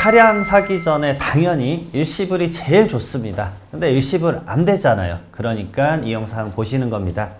차량 사기 전에 당연히 일시불이 제일 좋습니다. 근데 일시불 안 되잖아요. 그러니까 이 영상 보시는 겁니다.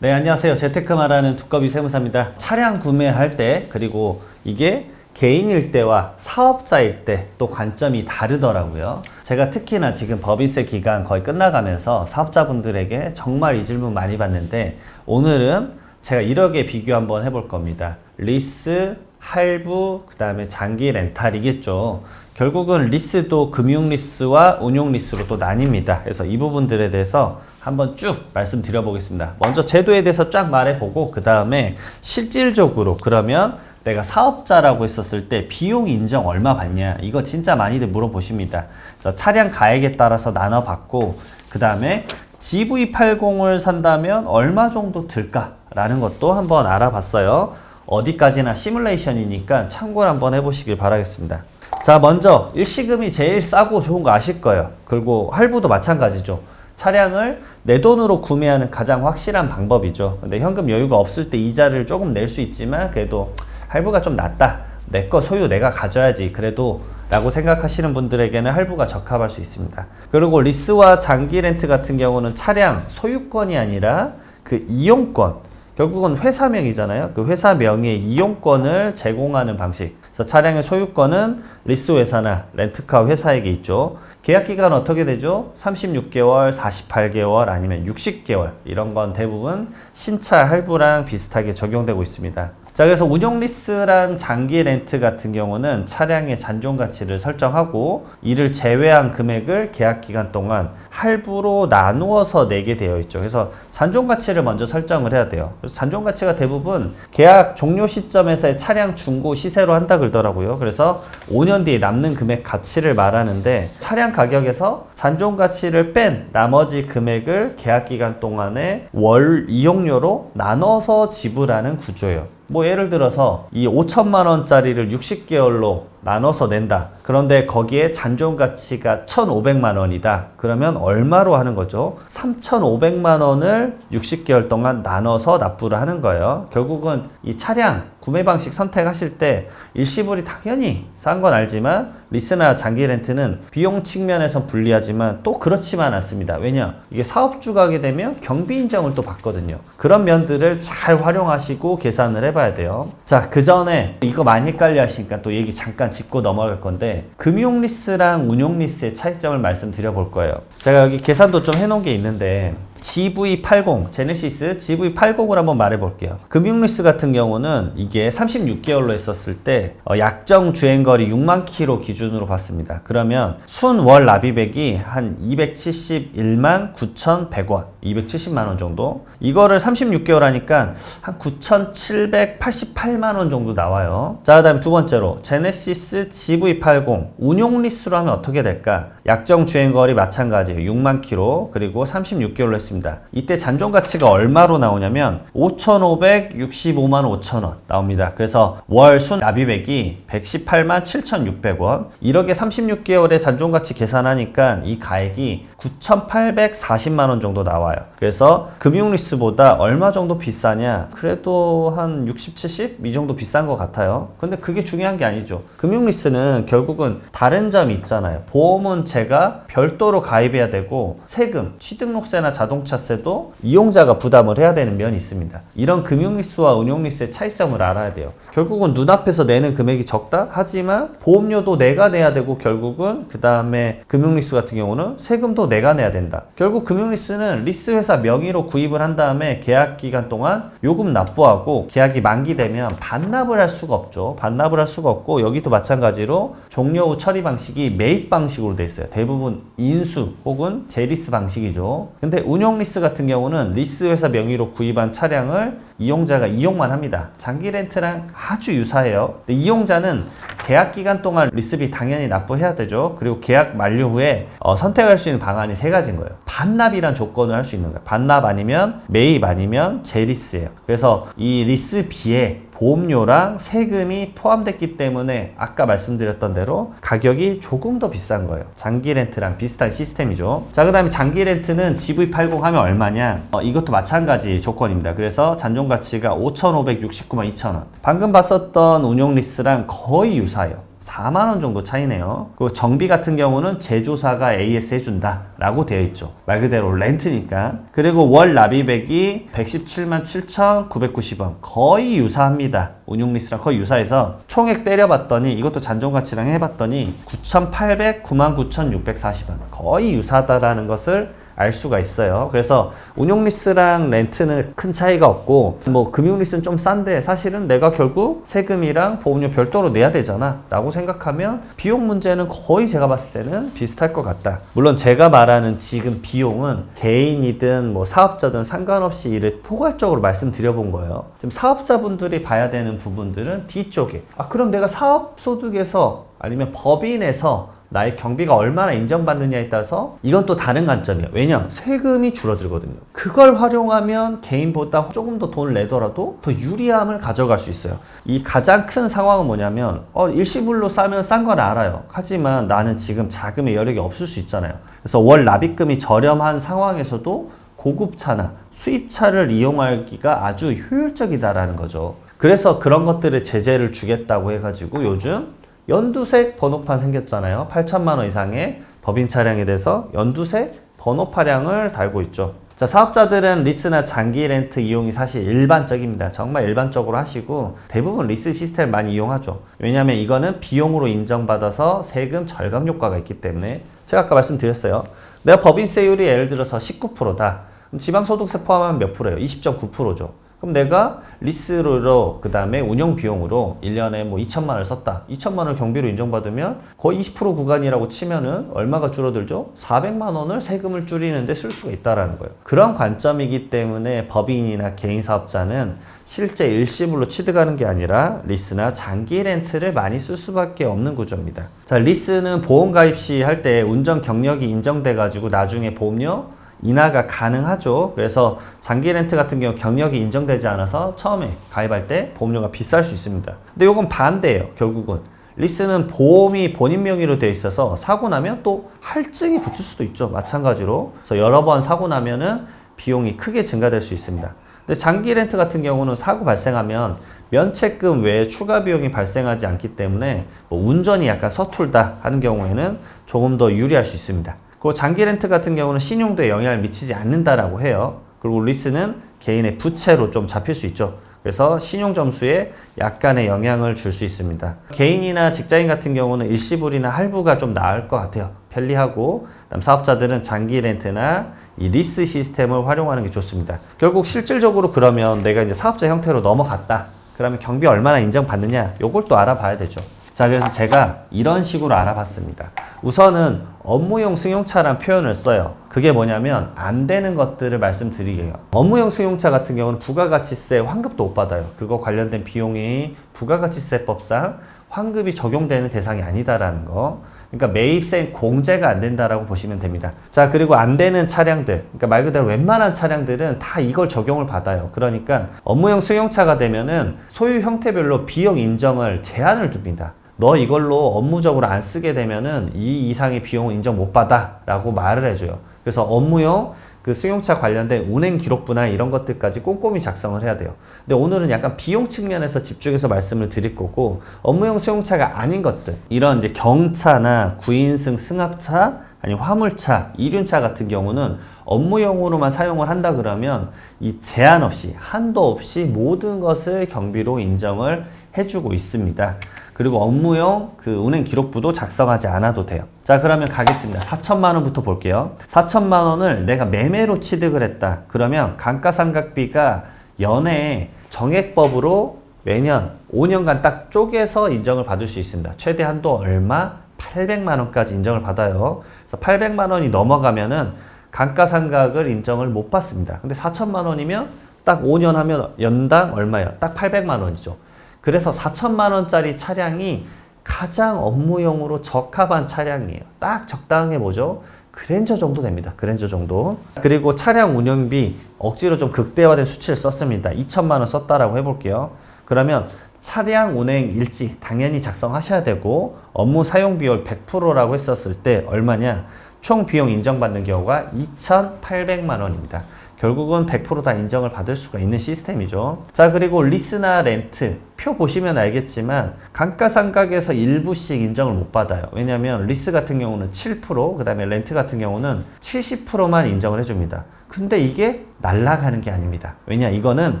네, 안녕하세요. 재테크 말하는 두꺼비 세무사입니다. 차량 구매할 때, 그리고 이게 개인일 때와 사업자일 때 또 관점이 다르더라고요. 제가 특히나 지금 법인세 기간 거의 끝나가면서 사업자분들에게 정말 이 질문 많이 받는데, 오늘은 제가 이렇게 비교 한번 해볼 겁니다. 리스, 할부, 그 다음에 장기 렌탈이겠죠. 결국은 리스도 금융 리스와 운용 리스로 또 나뉩니다. 그래서 이 부분들에 대해서 한번 쭉 말씀드려 보겠습니다. 먼저 제도에 대해서 쫙 말해보고, 그 다음에 실질적으로 그러면 내가 사업자라고 했었을 때 비용 인정 얼마 받냐, 이거 진짜 많이들 물어보십니다. 그래서 차량 가액에 따라서 나눠봤고, 그 다음에 GV80을 산다면 얼마 정도 들까라는 것도 한번 알아봤어요. 어디까지나 시뮬레이션이니까 참고를 한번 해보시길 바라겠습니다. 자, 먼저 일시금이 제일 싸고 좋은 거 아실 거예요. 그리고 할부도 마찬가지죠. 차량을 내 돈으로 구매하는 가장 확실한 방법이죠. 근데 현금 여유가 없을 때 이자를 조금 낼 수 있지만 그래도 할부가 좀 낫다, 내 거 소유 내가 가져야지 그래도 라고 생각하시는 분들에게는 할부가 적합할 수 있습니다. 그리고 리스와 장기 렌트 같은 경우는 차량 소유권이 아니라 그 이용권, 결국은 회사명이잖아요. 그 회사명의 이용권을 제공하는 방식. 그래서 차량의 소유권은 리스 회사나 렌트카 회사에게 있죠. 계약기간 어떻게 되죠? 36개월, 48개월, 아니면 60개월. 이런 건 대부분 신차 할부랑 비슷하게 적용되고 있습니다. 자, 그래서 운용 리스랑 장기 렌트 같은 경우는 차량의 잔존 가치를 설정하고, 이를 제외한 금액을 계약 기간 동안 할부로 나누어서 내게 되어 있죠. 그래서 잔존 가치를 먼저 설정을 해야 돼요. 그래서 잔존 가치가 대부분 계약 종료 시점에서의 차량 중고 시세로 한다 그러더라고요. 그래서 5년 뒤에 남는 금액 가치를 말하는데, 차량 가격에서 잔존 가치를 뺀 나머지 금액을 계약 기간 동안에 월 이용료로 나눠서 지불하는 구조예요. 뭐 예를 들어서 이 5천만 원짜리를 60개월로 나눠서 낸다. 그런데 거기에 잔존 가치가 1,500만 원이다. 그러면 얼마로 하는 거죠? 3,500만 원을 60개월 동안 나눠서 납부를 하는 거예요. 결국은 이 차량 구매 방식 선택하실 때 일시불이 당연히 싼 건 알지만 리스나 장기 렌트는 비용 측면에선 불리하지만 또 그렇지만 않습니다. 왜냐? 이게 사업주가 하게 되면 경비 인정을 또 받거든요. 그런 면들을 잘 활용하시고 계산을 해봐야 돼요. 자, 그 전에 이거 많이 헷갈려 하시니까 또 얘기 잠깐 짚고 넘어갈 건데, 금융 리스랑 운용 리스의 차이점을 말씀드려 볼 거예요. 제가 여기 계산도 좀 해놓은 게 있는데, GV80, 제네시스 GV80을 한번 말해 볼게요. 금융리스 같은 경우는 이게 36개월로 했었을 때 약정 주행거리 6만 킬로 기준으로 봤습니다. 그러면 순월 납입액이 한 271만 9,100원, 270만 원 정도. 이거를 36개월 하니까 한 9,788만 원 정도 나와요. 자, 그 다음에 두 번째로 제네시스 GV80 운용리스로 하면 어떻게 될까? 약정 주행거리 마찬가지예요. 6만 킬로, 그리고 36개월로 했습니다. 이때 잔존 가치가 얼마로 나오냐면 5,565만 5천 원 나옵니다. 그래서 월 순 납입액이 118만 7,600원. 이렇게 36개월의 잔존 가치 계산하니까 이 가액이 9,840만 원 정도 나와요. 그래서 금융리스보다 얼마 정도 비싸냐? 그래도 한 60, 70? 이 정도 비싼 것 같아요. 근데 그게 중요한 게 아니죠. 금융리스는 결국은 다른 점이 있잖아요. 보험은 제가 별도로 가입해야 되고, 세금, 취등록세나 자동차세도 이용자가 부담을 해야 되는 면이 있습니다. 이런 금융리스와 운용리스의 차이점을 알아야 돼요. 결국은 눈앞에서 내는 금액이 적다? 하지만 보험료도 내가 내야 되고, 결국은 그 다음에 금융리스 같은 경우는 세금도 내가 내야 된다. 결국 금융리스는 리스회사 명의로 구입을 한 다음에 계약 기간 동안 요금 납부하고, 계약이 만기되면 반납을 할 수가 없죠. 반납을 할 수가 없고, 여기도 마찬가지로 종료 후 처리 방식이 매입 방식으로 되어 있어요. 대부분 인수 혹은 재리스 방식이죠. 근데 운용리스 같은 경우는 리스회사 명의로 구입한 차량을 이용자가 이용만 합니다. 장기 렌트랑 아주 유사해요. 근데 이용자는 계약 기간 동안 리스비 당연히 납부해야 되죠. 그리고 계약 만료 후에 선택할 수 있는 방안이 세 가지인 거예요. 반납이란 조건을 할 수 있는 거예요. 반납 아니면 매입 아니면 재리스예요. 그래서 이 리스비에 보험료랑 세금이 포함됐기 때문에 아까 말씀드렸던 대로 가격이 조금 더 비싼 거예요. 장기 렌트랑 비슷한 시스템이죠. 자, 그 다음에 장기 렌트는 GV80 하면 얼마냐? 이것도 마찬가지 조건입니다. 그래서 잔존 가치가 5,569만 2천원. 방금 봤었던 운용 리스랑 거의 유사해요. 4만원 정도 차이네요. 그리고 정비 같은 경우는 제조사가 AS 해준다 라고 되어 있죠. 말 그대로 렌트니까. 그리고 월 납입액이 117만 7,990원. 거의 유사합니다. 운용리스랑 거의 유사해서 총액 때려봤더니, 이것도 잔존가치랑 해봤더니 9,809만 9,640원. 거의 유사하다라는 것을 알 수가 있어요. 그래서 운용리스랑 렌트는 큰 차이가 없고, 뭐 금융리스는 좀 싼데 사실은 내가 결국 세금이랑 보험료 별도로 내야 되잖아 라고 생각하면 비용 문제는 거의 제가 봤을 때는 비슷할 것 같다. 물론 제가 말하는 지금 비용은 개인이든 뭐 사업자든 상관없이 이를 포괄적으로 말씀드려본 거예요. 지금 사업자분들이 봐야 되는 부분들은 뒤쪽에, 그럼 내가 사업소득에서 아니면 법인에서 나의 경비가 얼마나 인정받느냐에 따라서 이건 또 다른 관점이에요. 왜냐면 세금이 줄어들거든요. 그걸 활용하면 개인보다 조금 더 돈을 내더라도 더 유리함을 가져갈 수 있어요. 이 가장 큰 상황은 뭐냐면 일시불로 싸면 싼 건 알아요. 하지만 나는 지금 자금의 여력이 없을 수 있잖아요. 그래서 월 납입금이 저렴한 상황에서도 고급차나 수입차를 이용하기가 아주 효율적이다라는 거죠. 그래서 그런 것들을 제재를 주겠다고 해가지고 요즘 연두색 번호판 생겼잖아요. 8천만 원 이상의 법인 차량에 대해서 연두색 번호판량을 달고 있죠. 자, 사업자들은 리스나 장기 렌트 이용이 사실 일반적입니다. 정말 일반적으로 하시고 대부분 리스 시스템 많이 이용하죠. 왜냐하면 이거는 비용으로 인정받아서 세금 절감 효과가 있기 때문에. 제가 아까 말씀드렸어요. 내가 법인세율이 예를 들어서 19%다. 그럼 지방소득세 포함하면 몇 프로예요? 20.9%죠. 그럼 내가 리스로 그 다음에 운영 비용으로 1년에 뭐 2천만 원을 썼다. 2천만 원을 경비로 인정받으면 거의 20% 구간이라고 치면은 얼마가 줄어들죠? 400만 원을 세금을 줄이는데 쓸 수가 있다라는 거예요. 그런 관점이기 때문에 법인이나 개인 사업자는 실제 일시불로 취득하는 게 아니라 리스나 장기 렌트를 많이 쓸 수밖에 없는 구조입니다. 자, 리스는 보험 가입 시 할 때 운전 경력이 인정돼 가지고 나중에 보험료 인하가 가능하죠. 그래서 장기 렌트 같은 경우 경력이 인정되지 않아서 처음에 가입할 때 보험료가 비쌀 수 있습니다. 근데 이건 반대예요. 결국은 리스는 보험이 본인 명의로 되어 있어서 사고 나면 또 할증이 붙을 수도 있죠. 마찬가지로. 그래서 여러 번 사고 나면은 비용이 크게 증가될 수 있습니다. 근데 장기 렌트 같은 경우는 사고 발생하면 면책금 외에 추가 비용이 발생하지 않기 때문에 뭐 운전이 약간 서툴다 하는 경우에는 조금 더 유리할 수 있습니다. 그리고 장기 렌트 같은 경우는 신용도에 영향을 미치지 않는다라고 해요. 그리고 리스는 개인의 부채로 좀 잡힐 수 있죠. 그래서 신용 점수에 약간의 영향을 줄 수 있습니다. 개인이나 직장인 같은 경우는 일시불이나 할부가 좀 나을 것 같아요. 편리하고. 그다음 사업자들은 장기 렌트나 이 리스 시스템을 활용하는 게 좋습니다. 결국 실질적으로 그러면 내가 이제 사업자 형태로 넘어갔다. 그러면 경비 얼마나 인정받느냐? 요걸 또 알아봐야 되죠. 자, 그래서 제가 이런 식으로 알아봤습니다. 우선은 업무용 승용차란 표현을 써요. 그게 뭐냐면 안 되는 것들을 말씀드리게요. 업무용 승용차 같은 경우는 부가가치세 환급도 못 받아요. 그거 관련된 비용이 부가가치세법상 환급이 적용되는 대상이 아니다라는 거. 그러니까 매입세 공제가 안 된다라고 보시면 됩니다. 자, 그리고 안 되는 차량들, 그러니까 말 그대로 웬만한 차량들은 다 이걸 적용을 받아요. 그러니까 업무용 승용차가 되면은 소유 형태별로 비용 인정을 제한을 둡니다. 너 이걸로 업무적으로 안 쓰게 되면은 이 이상의 비용을 인정 못 받아 라고 말을 해줘요. 그래서 업무용 그 승용차 관련된 운행 기록부나 이런 것들까지 꼼꼼히 작성을 해야 돼요. 근데 오늘은 약간 비용 측면에서 집중해서 말씀을 드릴 거고, 업무용 승용차가 아닌 것들, 이런 이제 경차나 9인승 승합차, 아니 화물차, 이륜차 같은 경우는 업무용으로만 사용을 한다 그러면 이 제한 없이, 한도 없이 모든 것을 경비로 인정을 해주고 있습니다. 그리고 업무용 그 운행 기록부도 작성하지 않아도 돼요. 자, 그러면 가겠습니다. 4천만 원부터 볼게요. 4천만 원을 내가 매매로 취득을 했다. 그러면 감가상각비가 연에 정액법으로 매년 5년간 딱 쪼개서 인정을 받을 수 있습니다. 최대 한도 얼마? 800만 원까지 인정을 받아요. 그래서 800만 원이 넘어가면은 감가상각을 인정을 못 받습니다. 근데 4천만 원이면 딱 5년 하면 연당 얼마예요? 딱 800만 원이죠. 그래서 4천만 원짜리 차량이 가장 업무용으로 적합한 차량이에요. 딱 적당해 보죠. 그랜저 정도 됩니다. 그랜저 정도. 그리고 차량 운영비 억지로 좀 극대화된 수치를 썼습니다. 2천만 원 썼다라고 해볼게요. 그러면 차량 운행 일지 당연히 작성하셔야 되고 업무 사용 비율 100%라고 했었을 때 얼마냐? 총 비용 인정받는 경우가 2,800만 원입니다. 결국은 100% 다 인정을 받을 수가 있는 시스템이죠. 자, 그리고 리스나 렌트 표 보시면 알겠지만 감가상각에서 일부씩 인정을 못 받아요. 왜냐하면 리스 같은 경우는 7%, 그 다음에 렌트 같은 경우는 70%만 인정을 해줍니다. 근데 이게 날아가는 게 아닙니다. 왜냐, 이거는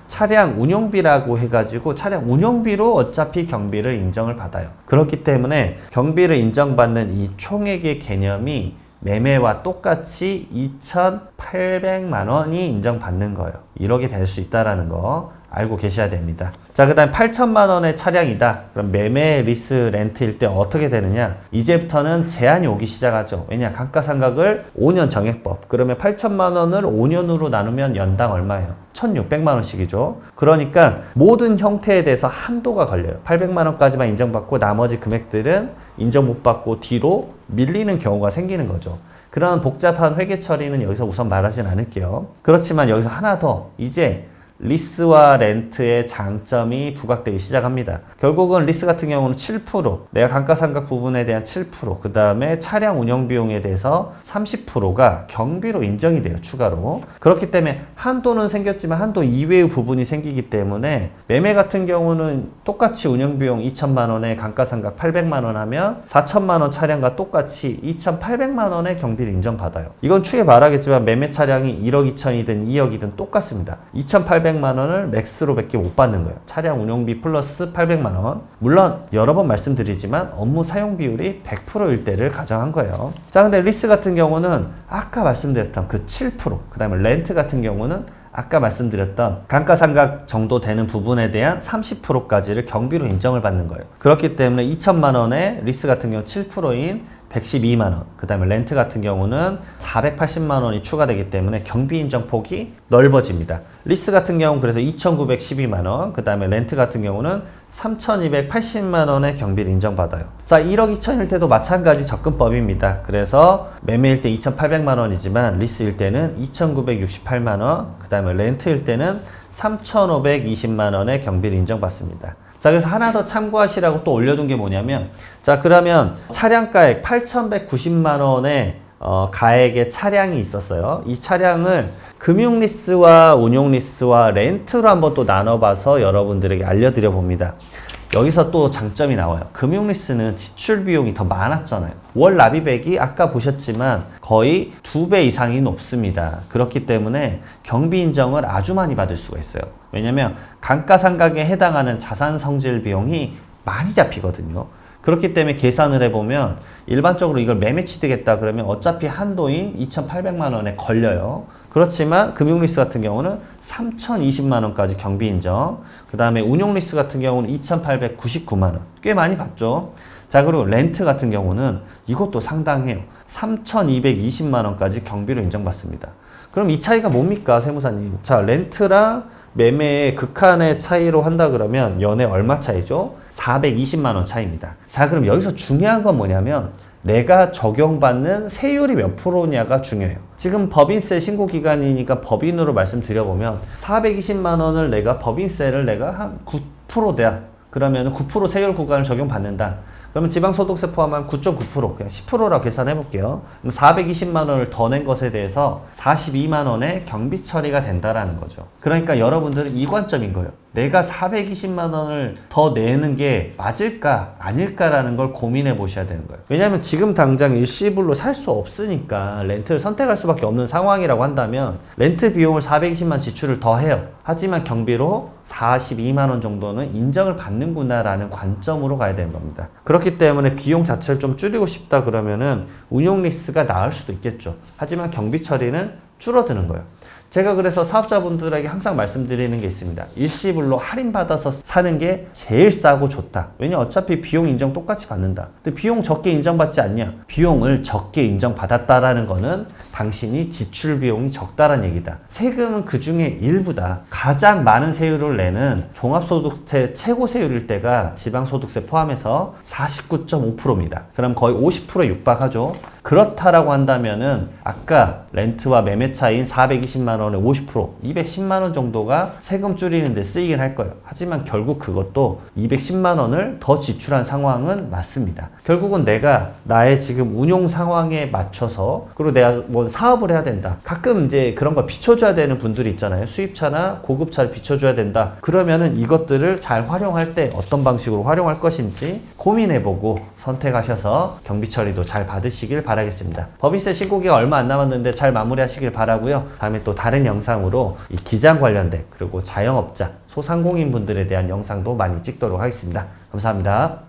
차량 운용비라고 해가지고 차량 운용비로 어차피 경비를 인정을 받아요. 그렇기 때문에 경비를 인정받는 이 총액의 개념이 매매와 똑같이 2,800만 원이 인정받는 거예요. 이렇게 될 수 있다는 거 알고 계셔야 됩니다. 자, 그 다음 8천만 원의 차량이다. 그럼 매매, 리스, 렌트일 때 어떻게 되느냐? 이제부터는 제한이 오기 시작하죠. 왜냐? 감가상각을 5년 정액법. 그러면 8천만 원을 5년으로 나누면 연당 얼마예요? 1,600만 원씩이죠. 그러니까 모든 형태에 대해서 한도가 걸려요. 800만 원까지만 인정받고 나머지 금액들은 인정 못 받고 뒤로 밀리는 경우가 생기는 거죠. 그런 복잡한 회계 처리는 여기서 우선 말하진 않을게요. 그렇지만 여기서 하나 더, 이제 리스와 렌트의 장점이 부각되기 시작합니다. 결국은 리스 같은 경우는 7%, 내가 감가상각 부분에 대한 7%, 그 다음에 차량 운영 비용에 대해서 30%가 경비로 인정이 돼요, 추가로. 그렇기 때문에 한도는 생겼지만 한도 이외의 부분이 생기기 때문에 매매 같은 경우는 똑같이 운영 비용 2천만 원에 감가상각 800만 원 하면 4천만 원 차량과 똑같이 2,800만 원의 경비를 인정받아요. 이건 추후에 말하겠지만 매매 차량이 1억 2천이든 2억이든 똑같습니다. 2,800만 원을 맥스로 밖에 못 받는 거예요. 차량 운용비 플러스 800만 원. 물론 여러 번 말씀드리지만 업무 사용 비율이 100%일 때를 가정한 거예요. 자, 근데 리스 같은 경우는 아까 말씀드렸던 그 7%, 그 다음에 렌트 같은 경우는 아까 말씀드렸던 감가상각 정도 되는 부분에 대한 30%까지를 경비로 인정을 받는 거예요. 그렇기 때문에 2천만 원에 리스 같은 경우 7%인 112만 원, 그 다음에 렌트 같은 경우는 480만 원이 추가되기 때문에 경비 인정 폭이 넓어집니다. 리스 같은 경우는 그래서 2,912만 원, 그 다음에 렌트 같은 경우는 3,280만 원의 경비를 인정받아요. 자, 1억 2천일 때도 마찬가지 접근법입니다. 그래서 매매일 때 2,800만 원이지만 리스일 때는 2,968만 원, 그 다음에 렌트일 때는 3,520만 원의 경비를 인정받습니다. 자, 그래서 하나 더 참고하시라고 또 올려둔 게 뭐냐면, 자, 그러면 차량가액 8,190만 원의 가액의 차량이 있었어요. 이 차량을 금융리스와 운용리스와 렌트로 한번 또 나눠봐서 여러분들에게 알려드려 봅니다. 여기서 또 장점이 나와요. 금융리스는 지출 비용이 더 많았잖아요. 월 납입액이 아까 보셨지만 거의 2배 이상이 높습니다. 그렇기 때문에 경비 인정을 아주 많이 받을 수가 있어요. 왜냐면 감가상각에 해당하는 자산 성질 비용이 많이 잡히거든요. 그렇기 때문에 계산을 해보면 일반적으로 이걸 매매 취득했다 그러면 어차피 한도인 2,800만 원에 걸려요. 그렇지만 금융리스 같은 경우는 3,020만 원까지 경비 인정, 그 다음에 운용리스 같은 경우는 2,899만 원, 꽤 많이 받죠. 자, 그리고 렌트 같은 경우는 이것도 상당해요. 3,220만 원까지 경비로 인정받습니다. 그럼 이 차이가 뭡니까, 세무사님? 자, 렌트랑 매매의 극한의 차이로 한다 그러면 연에 얼마 차이죠? 420만 원 차이입니다. 자, 그럼 여기서 중요한 건 뭐냐면 내가 적용받는 세율이 몇 프로냐가 중요해요. 지금 법인세 신고 기간이니까 법인으로 말씀드려보면 420만 원을 내가 법인세를 내가 한 9%대 그러면 9% 세율 구간을 적용받는다. 그러면 지방소득세 포함하면 9.9%, 그냥 10%라고 계산해 볼게요. 그럼 420만 원을 더 낸 것에 대해서 42만 원의 경비 처리가 된다라는 거죠. 그러니까 여러분들은 이 관점인 거예요. 내가 420만 원을 더 내는 게 맞을까 아닐까라는 걸 고민해 보셔야 되는 거예요. 왜냐하면 지금 당장 일시불로 살 수 없으니까 렌트를 선택할 수밖에 없는 상황이라고 한다면 렌트 비용을 420만 지출을 더 해요. 하지만 경비로 42만 원 정도는 인정을 받는구나 라는 관점으로 가야 되는 겁니다. 그렇기 때문에 비용 자체를 좀 줄이고 싶다 그러면은 운용 리스가 나을 수도 있겠죠. 하지만 경비 처리는 줄어드는 거예요. 제가 그래서 사업자분들에게 항상 말씀드리는 게 있습니다. 일시불로 할인받아서 사는 게 제일 싸고 좋다. 왜냐 어차피 비용 인정 똑같이 받는다. 근데 비용 적게 인정받지 않냐? 비용을 적게 인정받았다라는 거는 당신이 지출 비용이 적다라는 얘기다. 세금은 그 중에 일부다. 가장 많은 세율을 내는 종합소득세 최고 세율일 때가 지방소득세 포함해서 49.5%입니다. 그럼 거의 50%에 육박하죠. 그렇다라고 한다면은 아까 렌트와 매매 차인 420만 원의 50%, 210만 원 정도가 세금 줄이는 데 쓰이긴 할 거예요. 하지만 결국 그것도 210만 원을 더 지출한 상황은 맞습니다. 결국은 내가 나의 지금 운용 상황에 맞춰서, 그리고 내가 뭐 사업을 해야 된다. 가끔 이제 그런 걸 비춰줘야 되는 분들이 있잖아요. 수입차나 고급차를 비춰줘야 된다. 그러면은 이것들을 잘 활용할 때 어떤 방식으로 활용할 것인지 고민해보고 선택하셔서 경비 처리도 잘 받으시길 바라겠습니다. 법인세 신고기가 얼마 안 남았는데 잘 마무리하시길 바라고요. 다음에 또 다른 영상으로 이 기장 관련된, 그리고 자영업자, 소상공인 분들에 대한 영상도 많이 찍도록 하겠습니다. 감사합니다.